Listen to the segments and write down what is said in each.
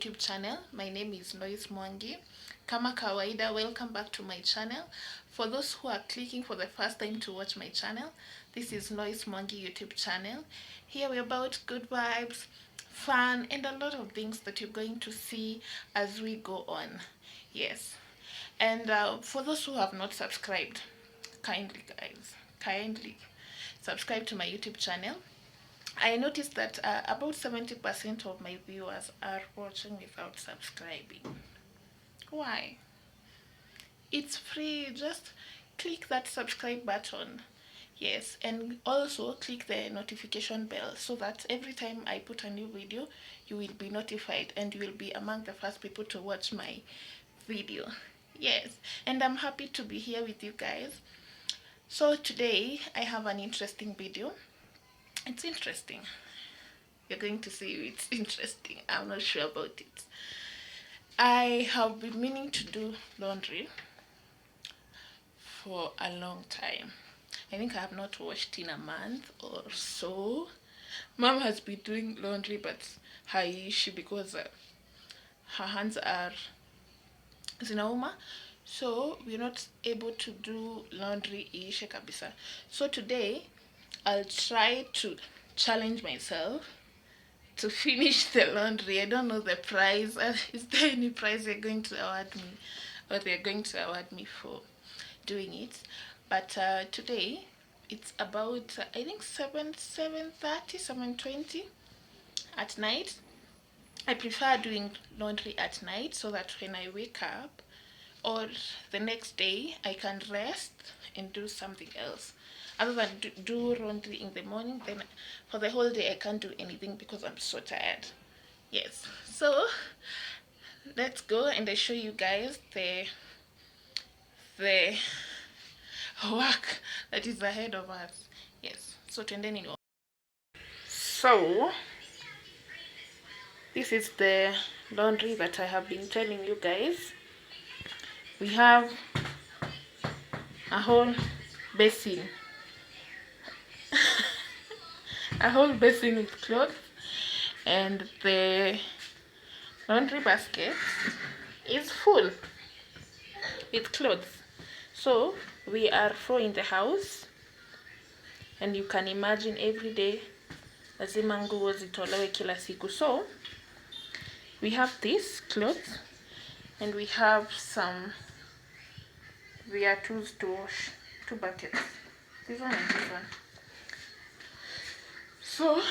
YouTube channel. My name is Lois Mwangi. Kama kawaida, welcome back to my channel. For those who are clicking for the first time to watch my channel, this is Lois Mwangi YouTube channel. Here we're about good vibes, fun, and a lot of things that you're going to see as we go on. Yes. And for those who have not subscribed, kindly subscribe to my YouTube channel. I noticed that about 70% of my viewers are watching without subscribing. Why? It's free. Just click that subscribe button. Yes, and also click the notification bell so that every time I put a new video, you will be notified and you will be among the first people to watch my video. Yes, and I'm happy to be here with you guys. So today I have an interesting video. It's interesting. You're going to see it's interesting. I'm not sure about it. I have been meaning to do laundry for a long time. I think I have not washed in a month or so. Mom has been doing laundry, but her issue because her hands are zinauma, so we're not able to do laundry ishe kabisa. So today I'll try to challenge myself to finish the laundry. I don't know the prize. Is there any prize they're going to award me, or they're going to award me for doing it? But today it's about I think 7:30, 7:20 at night. I prefer doing laundry at night so that when I wake up or the next day I can rest and do something else. Other than do laundry in the morning, then for the whole day I can't do anything because I'm so tired. Yes, so let's go and I show you guys the work that is ahead of us. Yes, so tuendeni. So this is the laundry that I have been telling you guys. We have a whole basin a whole basin with clothes, and the laundry basket is full with clothes. So we are 4 in the house, and you can imagine every day lazima nguo zitolewe kila siku. So we have this clothes and we have some viatus to wash, 2 buckets, this one and this one. So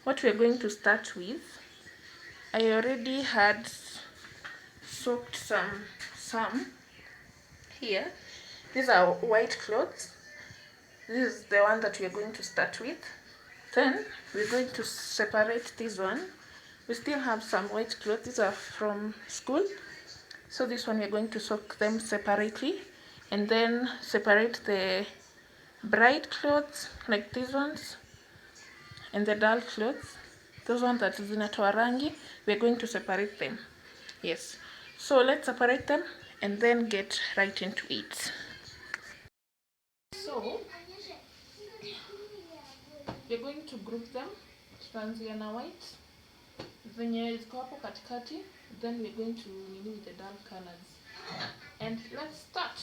what we're going to start with, I already had soaked some here. These are white clothes. This is the one that we are going to start with. Then we're going to separate this one. We still have some white clothes. These are from school. So this one we're going to soak them separately, and then separate the bright clothes like these ones and the dull clothes. Those ones that zinatoa rangi, we're going to separate them. Yes. So let's separate them and then get right into it. So we're going to group them. Tutaanzia na white zenye ziko hapo katikati, then we're going to remove the dull colors. And let's start.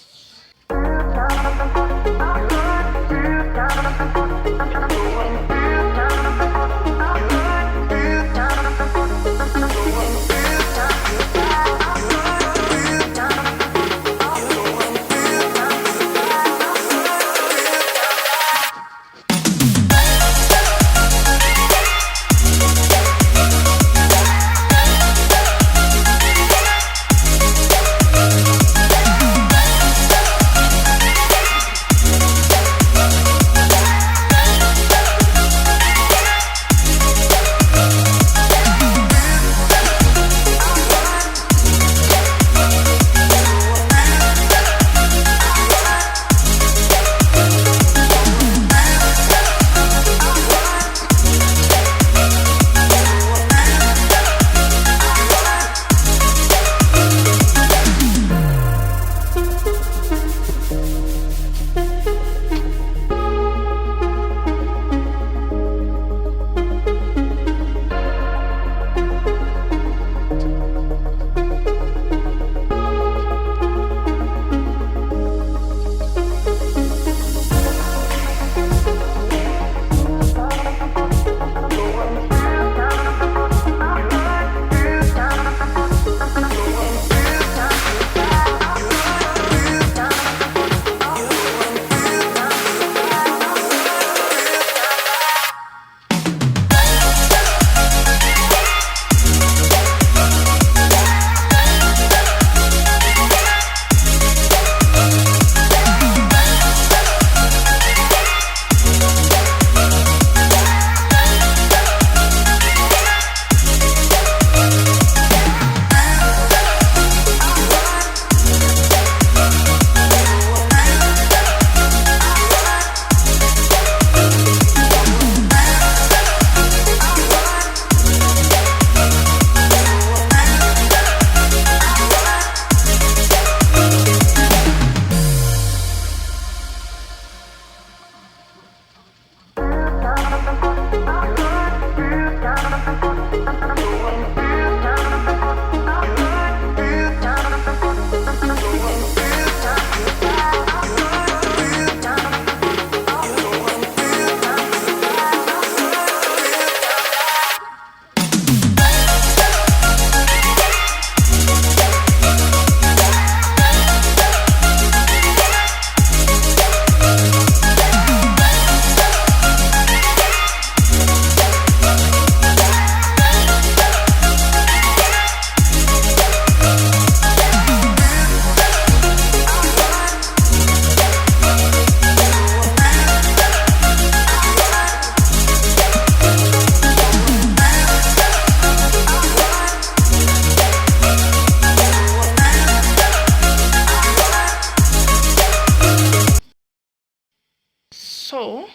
So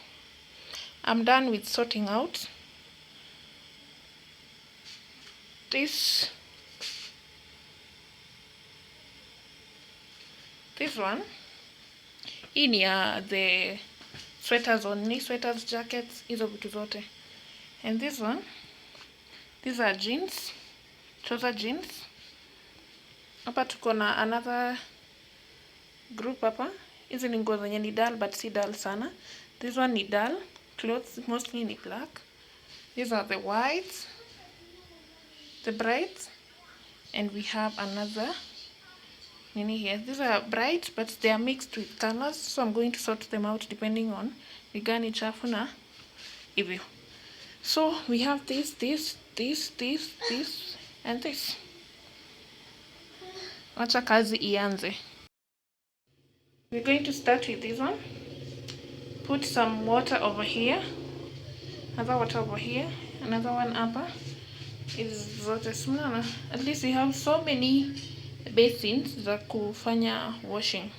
I'm done with sorting out this one. Hii ni ya the sweaters only, sweaters, jackets, hizo vitu zote. And this one, these are jeans, trouser jeans. Hapa tuko na another group hapa. Hizi ni nguo zenye ni dull but si dull sana. This one ni dull clothes, mostly ni black. These are the whites, the brights, and we have another nini here. These are bright but they are mixed with colors, so I'm going to sort them out depending on ni gani chafu na hivyo. So we have this, and this. Acha kazi ianze. We're going to start with this one. Put some water over here, another water over here, another one upper. Is zote small. At least we have so many basins za kufanya washing.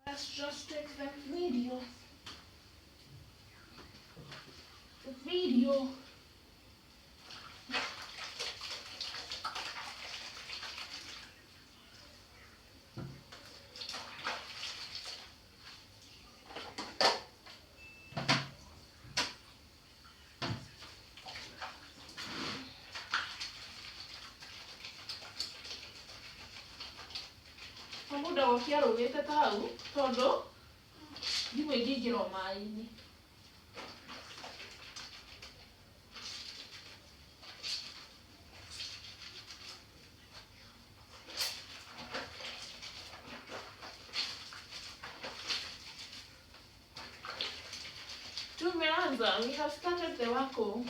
Let's just take the video. Muda wakiaro wete tau todo ndimo igigiro mai-ini. Tumeanza, we have started the wako.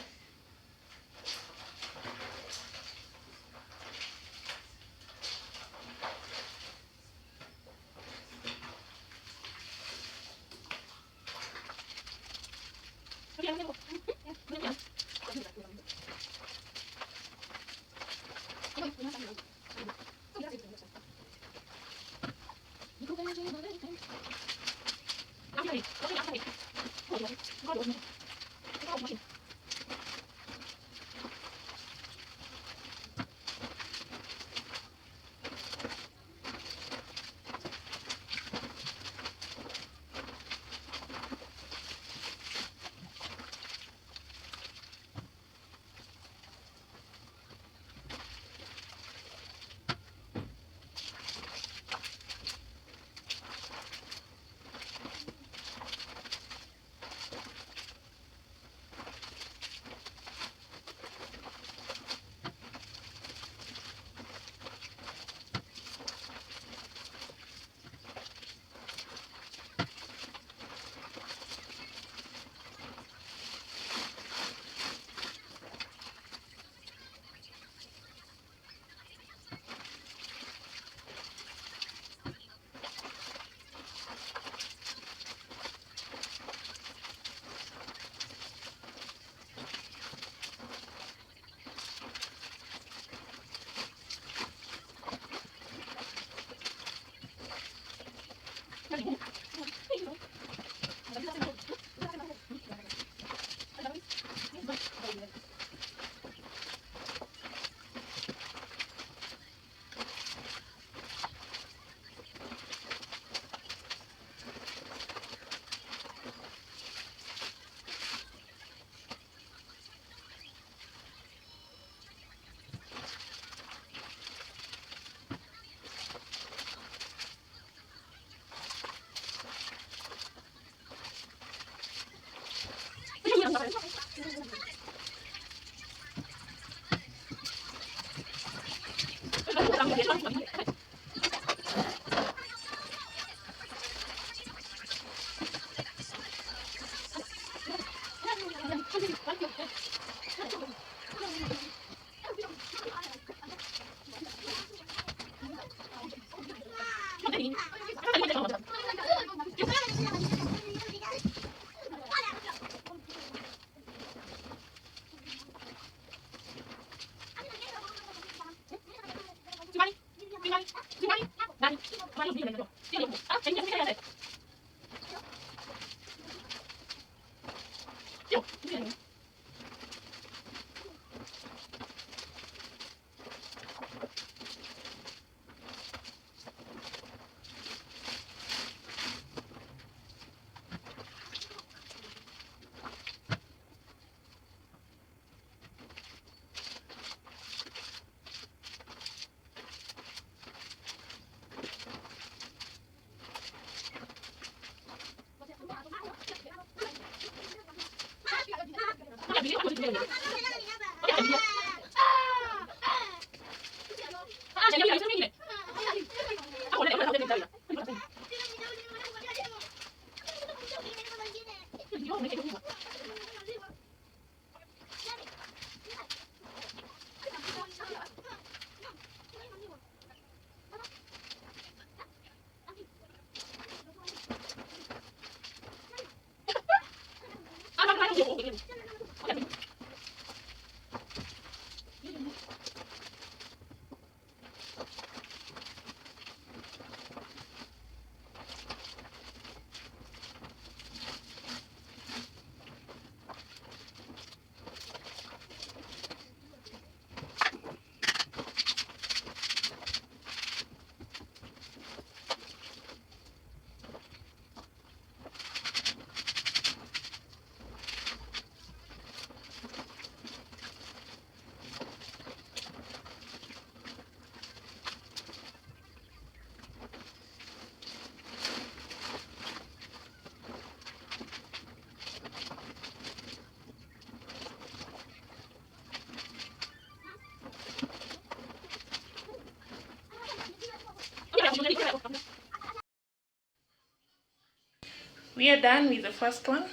We are done with the first one.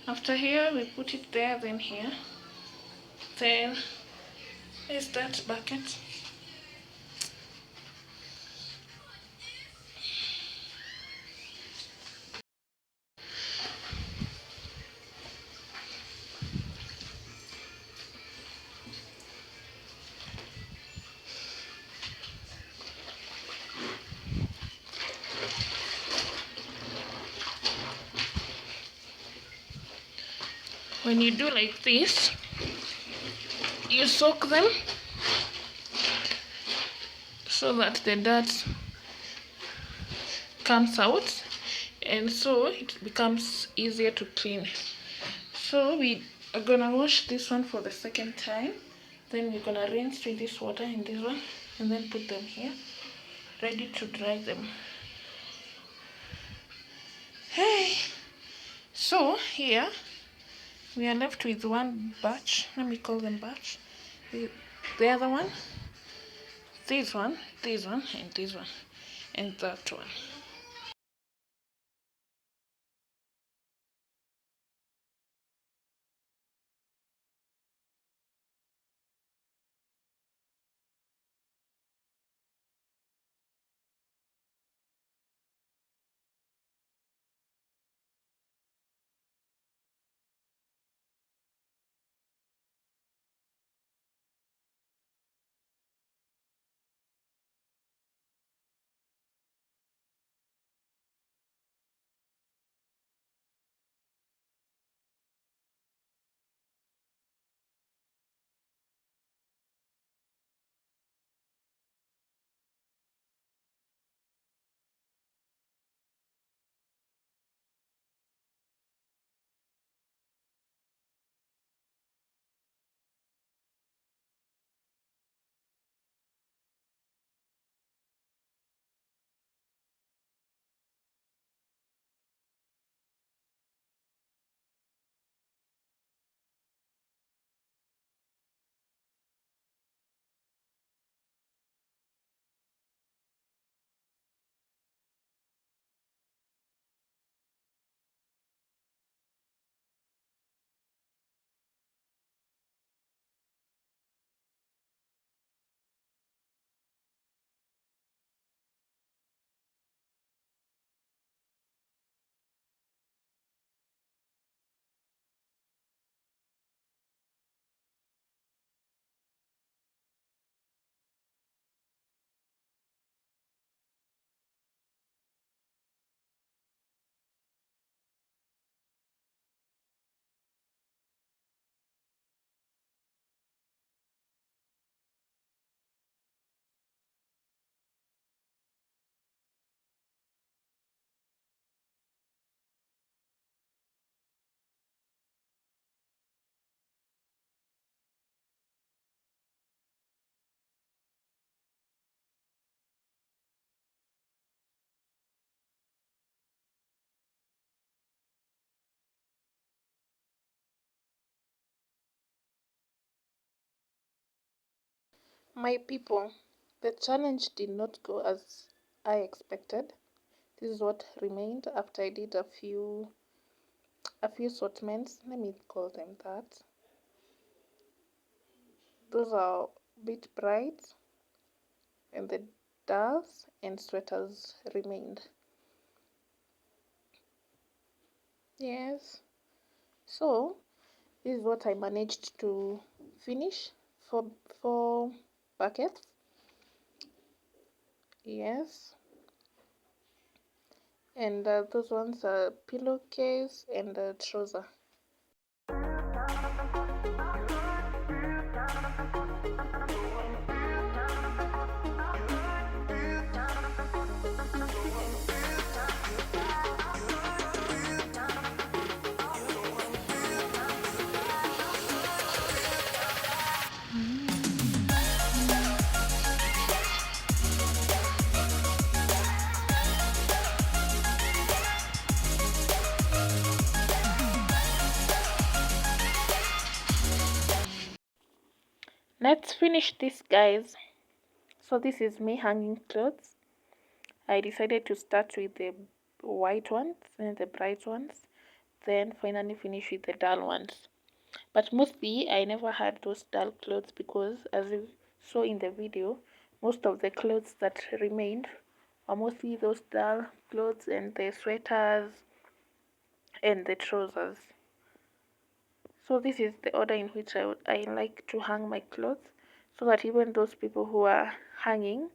After here, we put it there, then here. Then is that bucket. When you do like this, you soak them so that the dirt comes out, and so it becomes easier to clean. So we are gonna wash this one for the second time, then we're gonna rinse with this water in this one, and then put them here ready to dry them. Hey, so here we are left with one batch. Let me call them batch. The other one, this one, and this one, and that one. My people, the challenge did not go as I expected. This is what remained after I did a few assortments, let me call them that. Those are a bit bright, and the dulls and sweaters remained. Yes, so this is what I managed to finish for 4 buckets. Yes, and those ones are pillowcase and trouser. Let's finish this, guys. So this is me hanging clothes. I decided to start with the white ones and the bright ones, then finally finish with the dull ones. But mostly I never had those dull clothes because, as you saw in the video, most of the clothes that remained are mostly those dull clothes and the sweaters and the trousers. So this is the order in which I like to hang my clothes, so that even those people who are hanging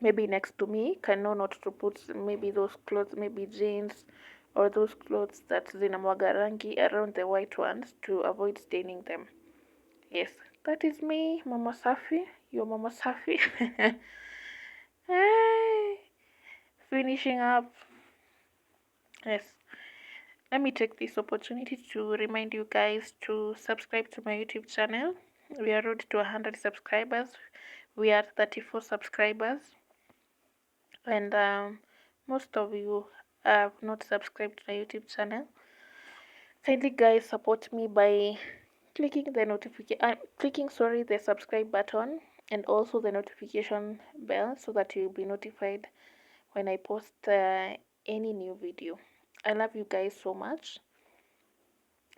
maybe next to me can know not to put maybe those clothes, maybe jeans or those clothes that zinamwaga rangi around the white ones to avoid staining them. Yes, that is me, Mama Safi, your Mama Safi. Hey, finishing up. Yes, let me take this opportunity to remind you guys to subscribe to my YouTube channel. We are road to 100 subscribers. We are 34 subscribers, and most of you have not subscribed to my YouTube channel. Kindly, guys, support me by clicking the subscribe button and also the notification bell, so that you'll be notified when I post any new video. I love you guys so much,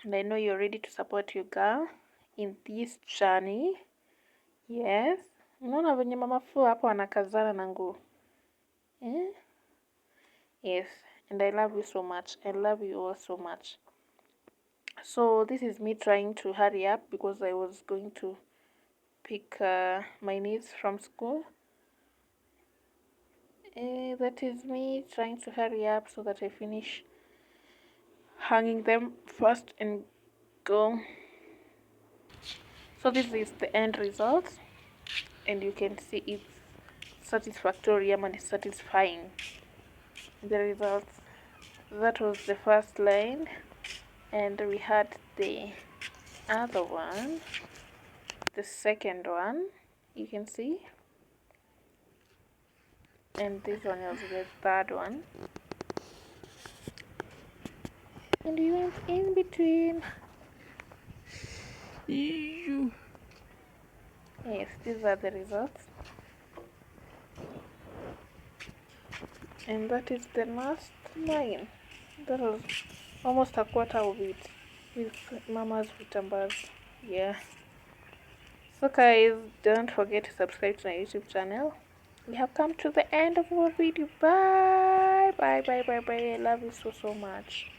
and I know you're ready to support your girl in this journey. Yes, unaona venye mama Fu hapo anakazana na nguo eh? Yes, and I love you so much. I love you all so much. So this is me trying to hurry up because I was going to pick my niece from school. That is me trying to hurry up so that I finish hanging them first and go. So this is the end result, and you can see it's satisfactory and it's satisfying. The results. That was the first line, and we had the other one, the second one, you can see, and this one is the third one, and we went in between. Yes, these are the results, and that is the last line. That was almost a quarter of it with Mama's vitambas. Yeah. So guys, don't forget to subscribe to my YouTube channel. We have come to the end of our video. Bye bye bye bye bye. I love you so much.